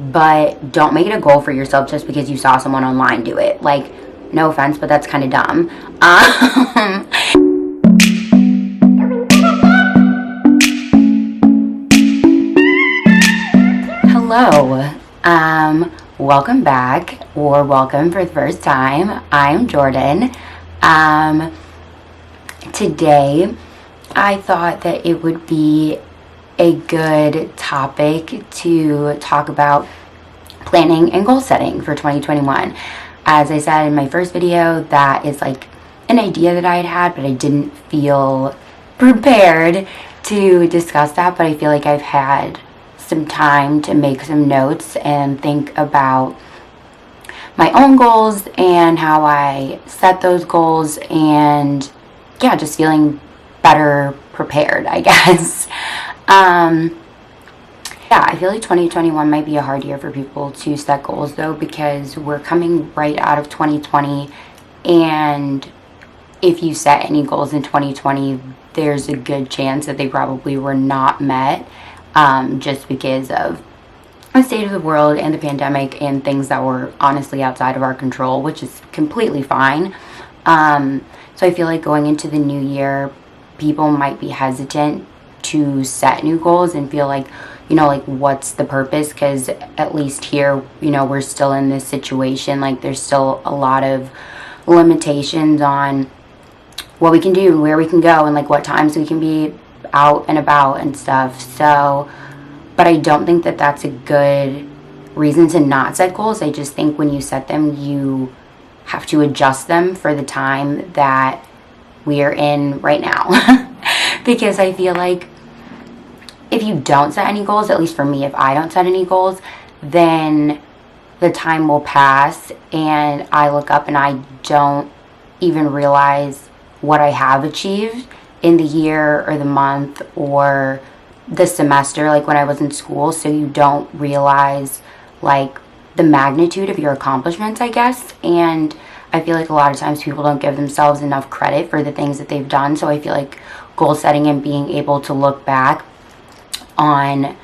but don't make it a goal for yourself just because you saw someone online do it. Like, no offense, but that's kind of dumb. Hello. Welcome back, or welcome for the first time. I'm Jordan. Today, I thought that it would be a good topic to talk about planning and goal setting for 2021. As I said in my first video, that is like an idea that I had, but I didn't feel prepared to discuss that. But I feel like I've had some time to make some notes and think about my own goals and how I set those goals, and yeah, just feeling better prepared, I guess. Yeah, I feel like 2021 might be a hard year for people to set goals though, because we're coming right out of 2020, and if you set any goals in 2020, there's a good chance that they probably were not met, just because of the state of the world and the pandemic and things that were honestly outside of our control, which is completely fine. So I feel like going into the new year, people might be hesitant to set new goals and feel like, like, what's the purpose? Because at least here, we're still in this situation. Like, there's still a lot of limitations on what we can do and where we can go and like what times we can be out and about and stuff. So, but I don't think that that's a good reason to not set goals. I just think when you set them, you have to adjust them for the time that we are in right now. Because I feel like if you don't set any goals, at least for me, if I don't set any goals, then the time will pass and I look up and I don't even realize what I have achieved in the year or the month or the semester, like when I was in school. So you don't realize like the magnitude of your accomplishments, I guess. And I feel like a lot of times people don't give themselves enough credit for the things that they've done. So I feel like goal setting and being able to look back on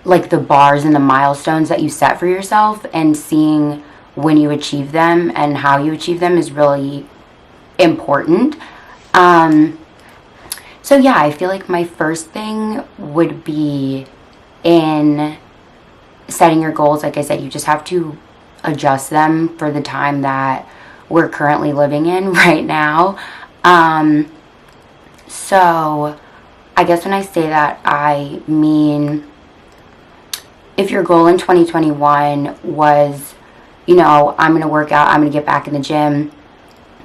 like the bars and the milestones that you set for yourself and seeing when you achieve them and how you achieve them is really important. So yeah, I feel like my first thing would be in setting your goals. Like I said, you just have to adjust them for the time that we're currently living in right now. So I guess when I say that, I mean, if your goal in 2021 was, I'm going to work out, I'm going to get back in the gym,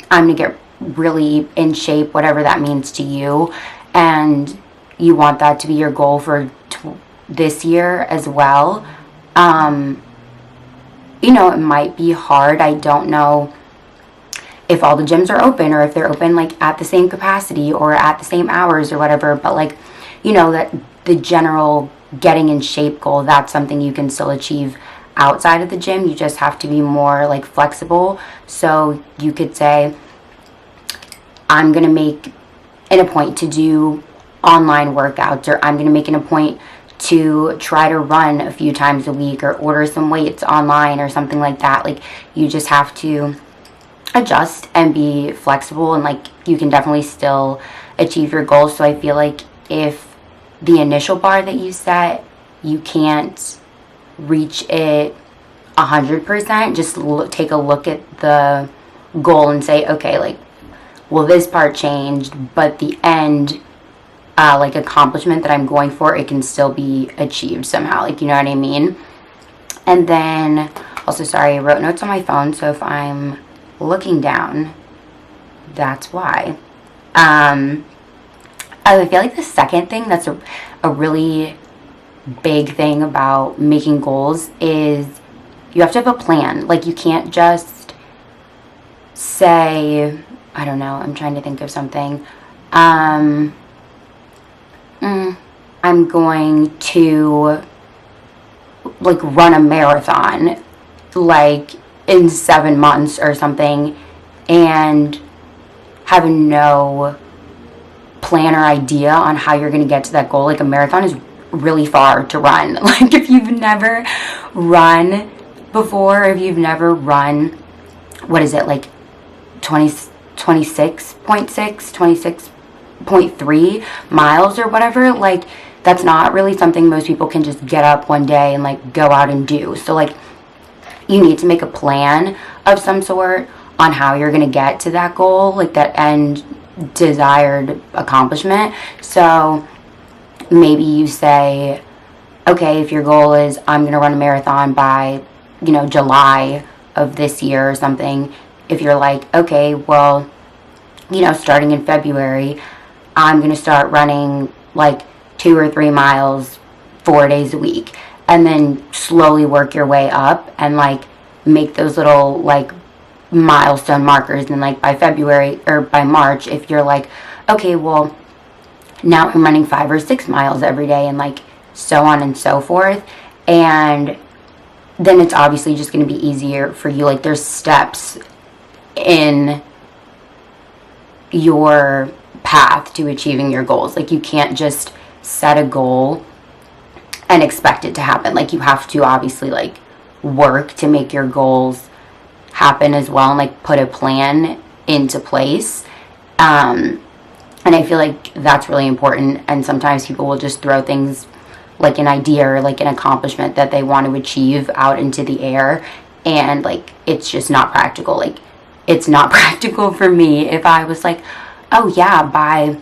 I'm going to get really in shape, whatever that means to you, and you want that to be your goal for this year as well, it might be hard. I don't know if all the gyms are open or if they're open like at the same capacity or at the same hours or whatever, but like, that the general getting in shape goal, that's something you can still achieve outside of the gym. You just have to be more like flexible. So you could say, I'm going to make it a point to do online workouts, or I'm going to make it a point to try to run a few times a week or order some weights online or something like that. Like, you just have to adjust and be flexible, and like you can definitely still achieve your goals. So I feel like if the initial bar that you set, you can't reach it 100%, just take a look at the goal and say, okay, like, well, this part changed, but the end like accomplishment that I'm going for, it can still be achieved somehow, like, you know what I mean? And then also, sorry, I wrote notes on my phone, so if I'm looking down, that's why. I feel like the second thing that's a really big thing about making goals is you have to have a plan. Like, you can't just say, I don't know, I'm trying to think of something. I'm going to like run a marathon like in 7 months or something, and have no plan or idea on how you're going to get to that goal. Like, a marathon is really far to run. Like, if you've never run before, if you've never run, what is it, like 26.6, 26.3 miles or whatever, like that's not really something most people can just get up one day and like go out and do. So like you need to make a plan of some sort on how you're going to get to that goal, like that end desired accomplishment. So maybe you say, okay, if your goal is I'm going to run a marathon by, July of this year or something, if you're like, okay, well, starting in February, I'm going to start running like 2 or 3 miles 4 days a week, and then slowly work your way up and like make those little like milestone markers. And like by February or by March, if you're like, okay, well, now I'm running 5 or 6 miles every day, and like so on and so forth. And then it's obviously just going to be easier for you. Like there's steps in your path to achieving your goals. Like you can't just set a goal and expect it to happen. Like you have to obviously like work to make your goals happen as well, and like put a plan into place. And I feel like that's really important. And sometimes people will just throw things like an idea or like an accomplishment that they want to achieve out into the air, and like it's just not practical. Like it's not practical for me if I was like, oh yeah, by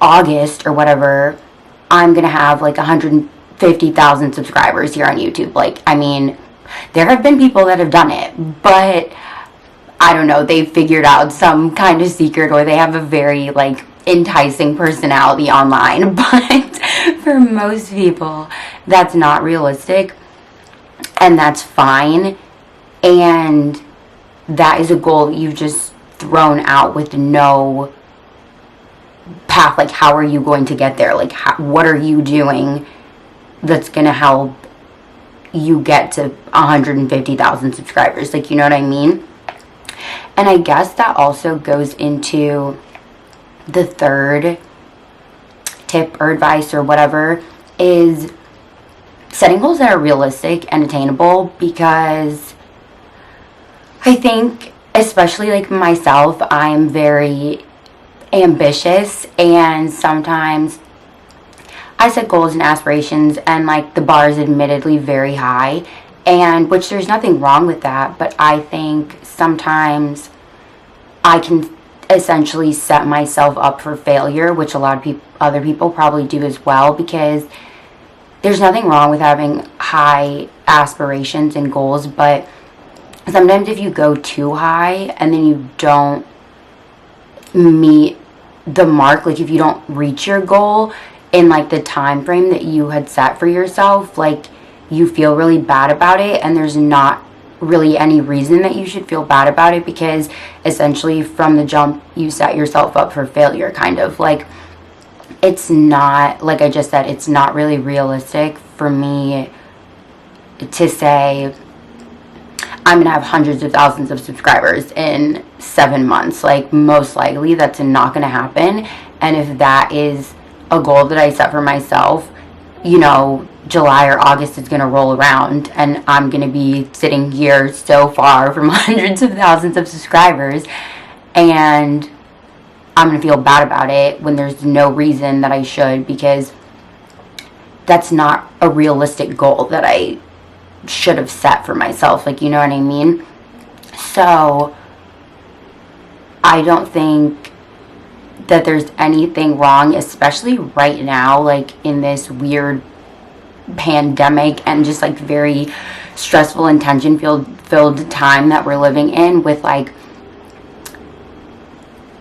August or whatever, I'm gonna have like 150,000 subscribers here on YouTube. Like, I mean, there have been people that have done it, but I don't know, they've figured out some kind of secret, or they have a very like enticing personality online. But for most people, that's not realistic, and that's fine. And that is a goal that you've just thrown out with no path. Like, how are you going to get there? Like, what are you doing that's going to help you get to 150,000 subscribers? Like, you know what I mean? And I guess that also goes into the third tip or advice or whatever, is setting goals that are realistic and attainable. Because I think, especially like myself, I'm very ambitious, and sometimes I set goals and aspirations and like the bar is admittedly very high, and which there's nothing wrong with that, but I think sometimes I can essentially set myself up for failure, which a lot of other people probably do as well, because there's nothing wrong with having high aspirations and goals, but sometimes if you go too high and then you don't meet the mark, like if you don't reach your goal in like the time frame that you had set for yourself, like you feel really bad about it. And there's not really any reason that you should feel bad about it, because essentially from the jump you set yourself up for failure, kind of. Like, it's not, like I just said, it's not really realistic for me to say I'm gonna have hundreds of thousands of subscribers in 7 months. Like, most likely that's not gonna happen. And if that is a goal that I set for myself, July or August is going to roll around and I'm going to be sitting here so far from hundreds of thousands of subscribers, and I'm going to feel bad about it when there's no reason that I should, because that's not a realistic goal that I should have set for myself. Like, you know what I mean? So I don't think that there's anything wrong, especially right now, like in this weird pandemic and just like very stressful and tension filled time that we're living in, with like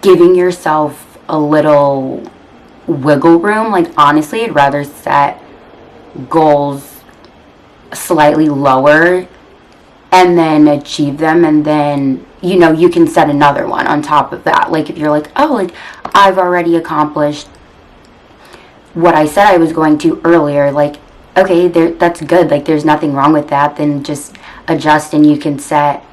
giving yourself a little wiggle room. Like, honestly, I'd rather set goals slightly lower and then achieve them, and then you can set another one on top of that. Like, if you're like, oh, like I've already accomplished what I said I was going to earlier, like, okay, that's good. Like, there's nothing wrong with that. Then just adjust and you can set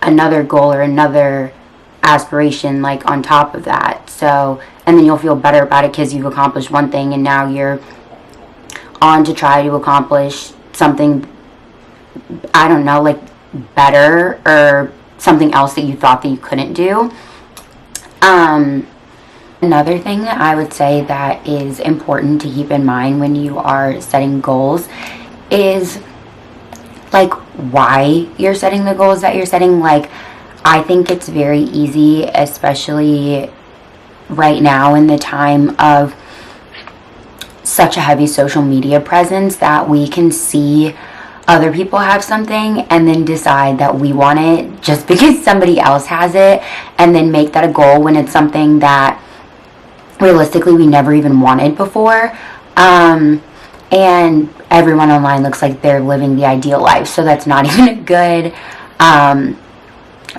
another goal or another aspiration like on top of that. So, and then you'll feel better about it because you've accomplished one thing and now you're on to try to accomplish something, I don't know, like better or something else that you thought that you couldn't do. Another thing that I would say that is important to keep in mind when you are setting goals is like why you're setting the goals that you're setting. Like, I think it's very easy, especially right now in the time of such a heavy social media presence, that we can see other people have something and then decide that we want it just because somebody else has it, and then make that a goal when it's something that realistically we never even wanted before. And everyone online looks like they're living the ideal life, so that's not even a good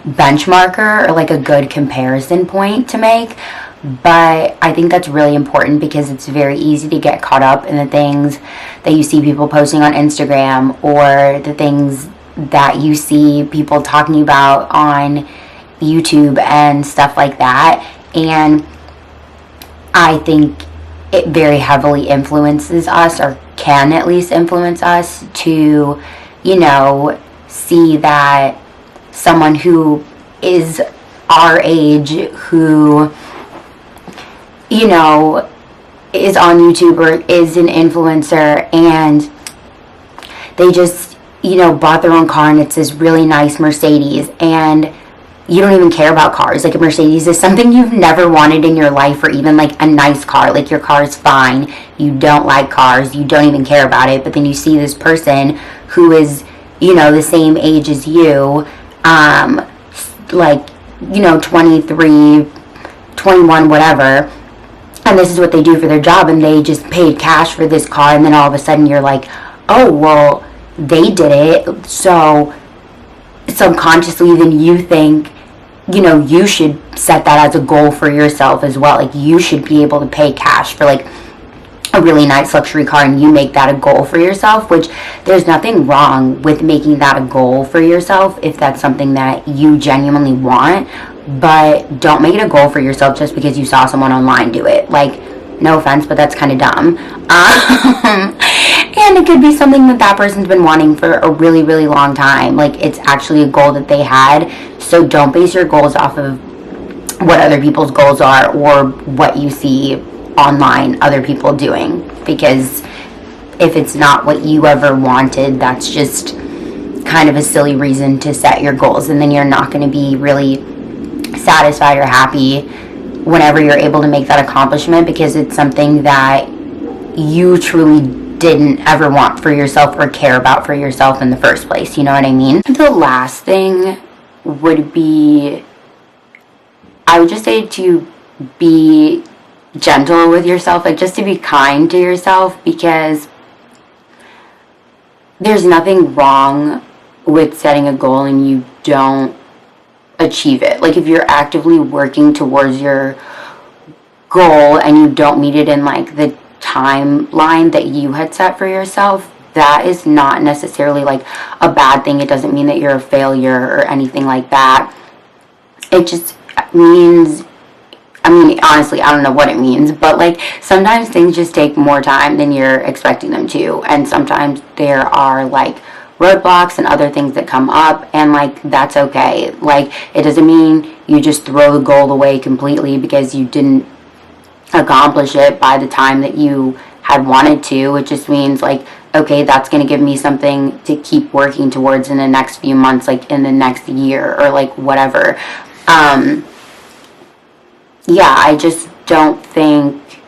benchmarker or like a good comparison point to make. But I think that's really important because it's very easy to get caught up in the things that you see people posting on Instagram, or the things that you see people talking about on YouTube and stuff like that. And I think it very heavily influences us, or can at least influence us, to, you know, see that someone who is our age, who, you know, is on YouTube or is an influencer, and they just, you know, bought their own car and it's this really nice Mercedes, and you don't even care about cars. Like, a Mercedes is something you've never wanted in your life, or even like a nice car. Like, your car is fine. You don't like cars. You don't even care about it. But then you see this person who is, you know, the same age as you, like, you know, 23, 21, whatever. And this is what they do for their job, and they just paid cash for this car, and then all of a sudden you're like, oh, well, they did it, so subconsciously then you think, you know, you should set that as a goal for yourself as well. Like, you should be able to pay cash for like a really nice luxury car, and you make that a goal for yourself, which there's nothing wrong with making that a goal for yourself if that's something that you genuinely want. But don't make it a goal for yourself just because you saw someone online do it. Like, no offense, but that's kind of dumb. And it could be something that that person's been wanting for a really, really long time. Like, it's actually a goal that they had. So don't base your goals off of what other people's goals are, or what you see online other people doing. Because if it's not what you ever wanted, that's just kind of a silly reason to set your goals. And then you're not going to be really satisfied or happy whenever you're able to make that accomplishment, because it's something that you truly didn't ever want for yourself or care about for yourself in the first place. You know what I mean? The last thing would be, I would just say to be gentle with yourself, like just to be kind to yourself, because there's nothing wrong with setting a goal and you don't achieve it. Like, if you're actively working towards your goal and you don't meet it in like the timeline that you had set for yourself, that is not necessarily like a bad thing. It doesn't mean that you're a failure or anything like that. It just means, I mean, honestly, I don't know what it means, but like, sometimes things just take more time than you're expecting them to, and sometimes there are like roadblocks and other things that come up, and like, that's okay. Like, it doesn't mean you just throw the goal away completely because you didn't accomplish it by the time that you had wanted to. It just means like, okay, that's going to give me something to keep working towards in the next few months, like in the next year, or like whatever. Yeah, I just don't think,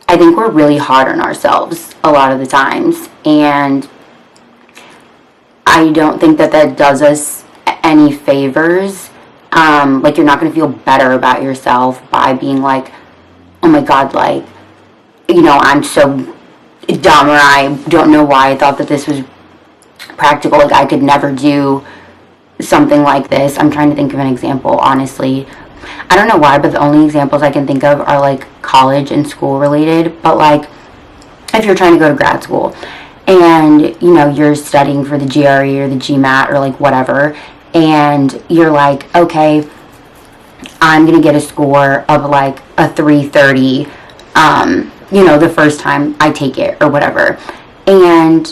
I think we're really hard on ourselves a lot of the times, and I don't think that that does us any favors. Like, you're not going to feel better about yourself by being like, oh my god, like, you know, I'm so dumb, or I don't know why I thought that this was practical. Like, I could never do something like this. I'm trying to think of an example, honestly. I don't know why, but the only examples I can think of are like college and school related. But like, if you're trying to go to grad school and, you know, you're studying for the GRE or the GMAT or like whatever, and you're like, okay, I'm gonna get a score of like a 330 the first time I take it or whatever. And,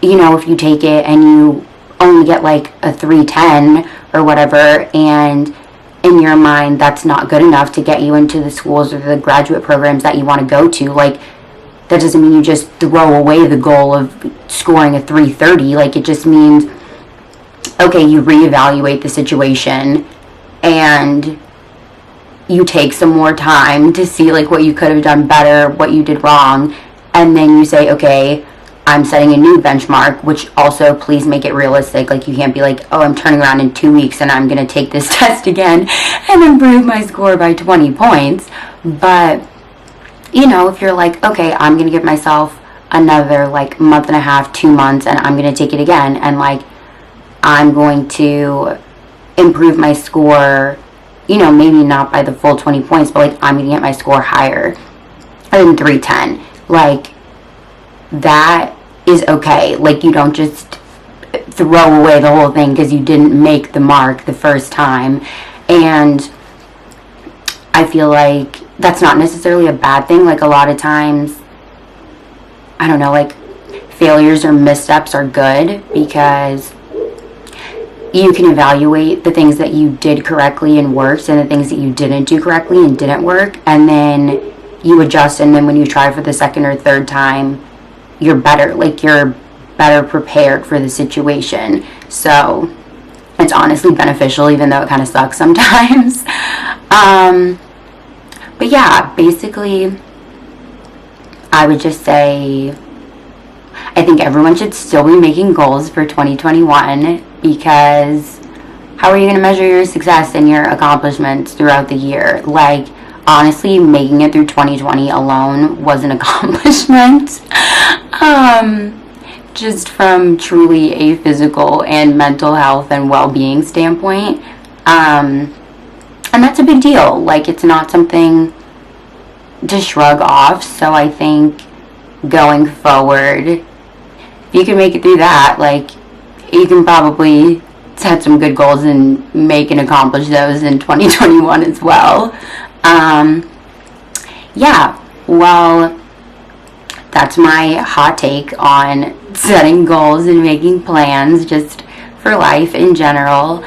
if you take it and you only get like a 310 or whatever, and in your mind that's not good enough to get you into the schools or the graduate programs that you want to go to, like, that doesn't mean you just throw away the goal of scoring a 330. Like, it just means, okay, you reevaluate the situation and you take some more time to see like what you could have done better, what you did wrong, and then you say, okay, I'm setting a new benchmark, which also, please make it realistic. Like, you can't be like, oh, I'm turning around in 2 weeks and I'm going to take this test again and improve my score by 20 points. But, if you're like, okay, I'm going to give myself another like month and a half, 2 months, and I'm going to take it again, and like, I'm going to improve my score, maybe not by the full 20 points, but like, I'm going to get my score higher than 310. Like, that is okay. Like, you don't just throw away the whole thing because you didn't make the mark the first time. And I feel like that's not necessarily a bad thing. Like, a lot of times, I don't know, like, failures or missteps are good because you can evaluate the things that you did correctly and worked, and the things that you didn't do correctly and didn't work, and then you adjust, and then when you try for the second or third time, you're better. Like, you're better prepared for the situation. So it's honestly beneficial, even though it kind of sucks sometimes. But yeah, basically, I would just say, I think everyone should still be making goals for 2021, because how are you going to measure your success and your accomplishments throughout the year? Like, honestly, making it through 2020 alone was an accomplishment. Just from truly a physical and mental health and well-being standpoint. And that's a big deal. Like, it's not something to shrug off. So I think going forward, if you can make it through that, like, you can probably set some good goals and make and accomplish those in 2021 as well. Yeah, well, that's my hot take on setting goals and making plans just for life in general.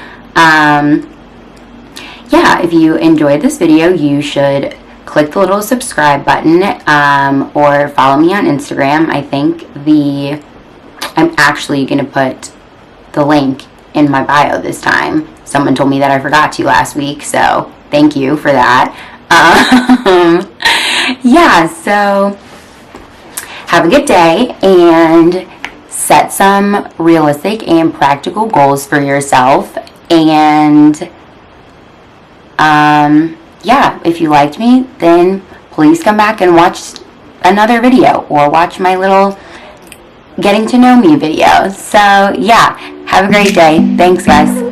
Yeah, if you enjoyed this video, you should click the little subscribe button, or follow me on Instagram. I think I'm actually going to put the link in my bio this time. Someone told me that I forgot to last week, so thank you for that. Yeah, so have a good day and set some realistic and practical goals for yourself. And yeah, if you liked me, then please come back and watch another video, or watch my little getting to know me video. So yeah, have a great day. Thanks, guys.